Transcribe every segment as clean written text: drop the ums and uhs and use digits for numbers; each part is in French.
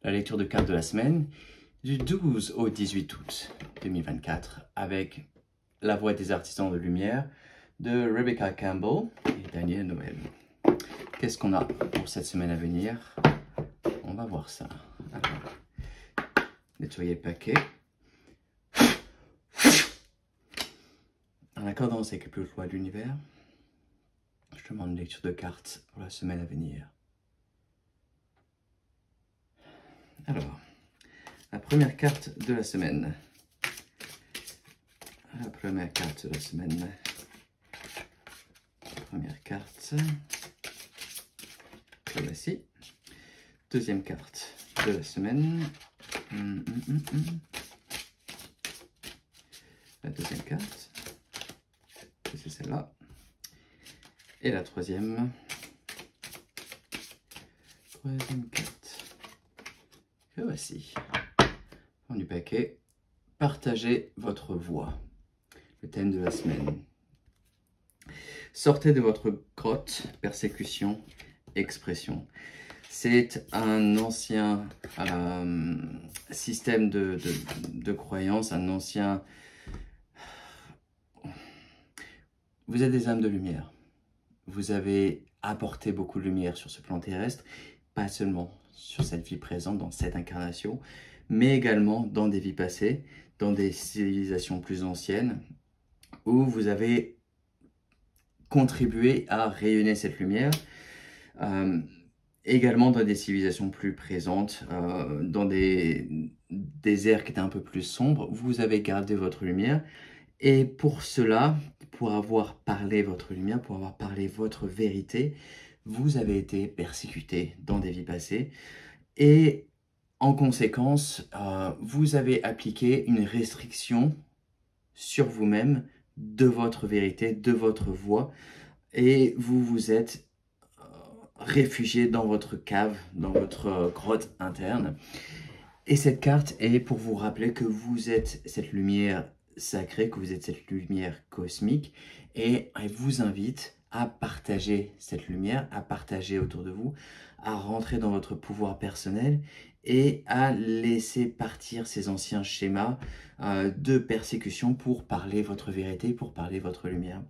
la lecture de cartes de la semaine du 12 au 18 août 2024 avec La Voix des artisans de lumière de Rebecca Campbell et Daniel Noël. Qu'est-ce qu'on a pour cette semaine à venir? On va voir ça. Alors, nettoyer le paquet. En accordance avec les plus hautes lois de l'univers, je demande une lecture de cartes pour la semaine à venir. Alors, la première carte de la semaine. La première carte de la semaine. Première carte. La voici. Deuxième carte de la semaine. La deuxième carte. C'est celle-là. Et la troisième. Troisième carte. Que voici. Fond du paquet. Partagez votre voix. Le thème de la semaine. Sortez de votre grotte, persécution, expression. C'est un ancien système de croyance, un ancien... Vous êtes des âmes de lumière. Vous avez apporté beaucoup de lumière sur ce plan terrestre, pas seulement sur cette vie présente, dans cette incarnation, mais également dans des vies passées, dans des civilisations plus anciennes, où vous avez contribué à rayonner cette lumière, également dans des civilisations plus présentes, dans des ères qui étaient un peu plus sombres, vous avez gardé votre lumière. Et pour cela, pour avoir parlé votre lumière, pour avoir parlé votre vérité, vous avez été persécuté dans des vies passées. Et en conséquence, vous avez appliqué une restriction sur vous-même de votre vérité, de votre voix. Et vous vous êtes réfugié dans votre cave, dans votre grotte interne. Et cette carte est pour vous rappeler que vous êtes cette lumière sacrée, que vous êtes cette lumière cosmique, et elle vous invite à partager cette lumière, à partager autour de vous, à rentrer dans votre pouvoir personnel et à laisser partir ces anciens schémas de persécution pour parler votre vérité, pour parler votre lumière.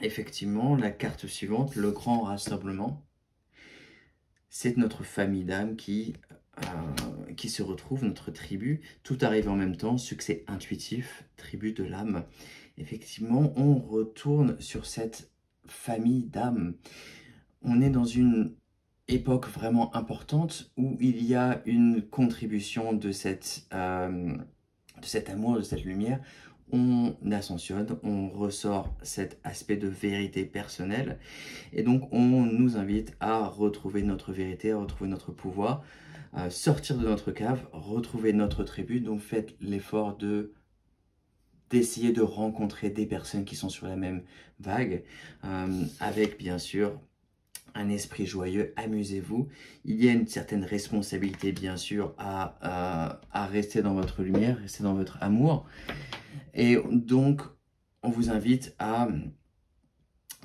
Effectivement, la carte suivante, le grand rassemblement, c'est notre famille d'âmes qui se retrouve, notre tribu. Tout arrive en même temps, succès intuitif, tribu de l'âme. Effectivement, on retourne sur cette famille d'âmes. On est dans une époque vraiment importante où il y a une contribution de cet amour, de cette lumière. On ascensionne, on ressort cet aspect de vérité personnelle et donc on nous invite à retrouver notre vérité, à retrouver notre pouvoir, sortir de notre cave, retrouver notre tribu. Donc faites l'effort d'essayer de rencontrer des personnes qui sont sur la même vague, avec bien sûr un esprit joyeux, amusez-vous. Il y a une certaine responsabilité bien sûr à rester dans votre lumière, rester dans votre amour. Et donc on vous invite à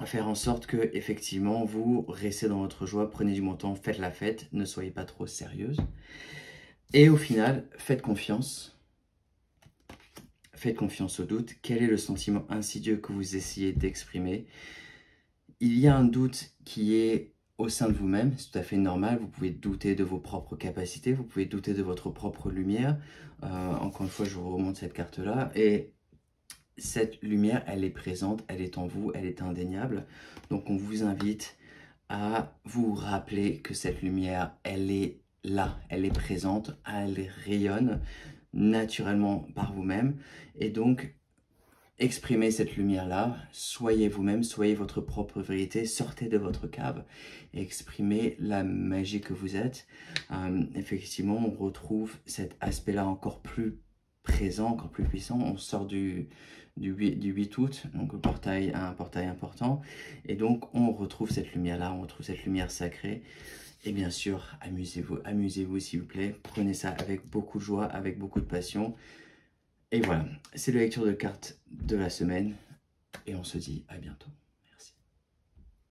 faire en sorte que effectivement vous restez dans votre joie, prenez du bon temps, faites la fête, ne soyez pas trop sérieuse. Et au final, faites confiance au doute. Quel est le sentiment insidieux que vous essayez d'exprimer? Il y a un doute qui est au sein de vous-même, c'est tout à fait normal. Vous pouvez douter de vos propres capacités, vous pouvez douter de votre propre lumière. Encore une fois, je vous remonte cette carte-là. Et cette lumière, elle est présente, elle est en vous, elle est indéniable. Donc on vous invite à vous rappeler que cette lumière, elle est là, elle est présente, elle rayonne naturellement par vous-même. Et donc, exprimez cette lumière-là, soyez vous-même, soyez votre propre vérité, sortez de votre cave, et exprimez la magie que vous êtes. Effectivement, on retrouve cet aspect-là encore plus présent, encore plus puissant. On sort du 8 août, donc un portail important. Et donc, on retrouve cette lumière-là, on retrouve cette lumière sacrée. Et bien sûr, amusez-vous s'il vous plaît. Prenez ça avec beaucoup de joie, avec beaucoup de passion. Et voilà, c'est la lecture de cartes de la semaine. Et on se dit à bientôt.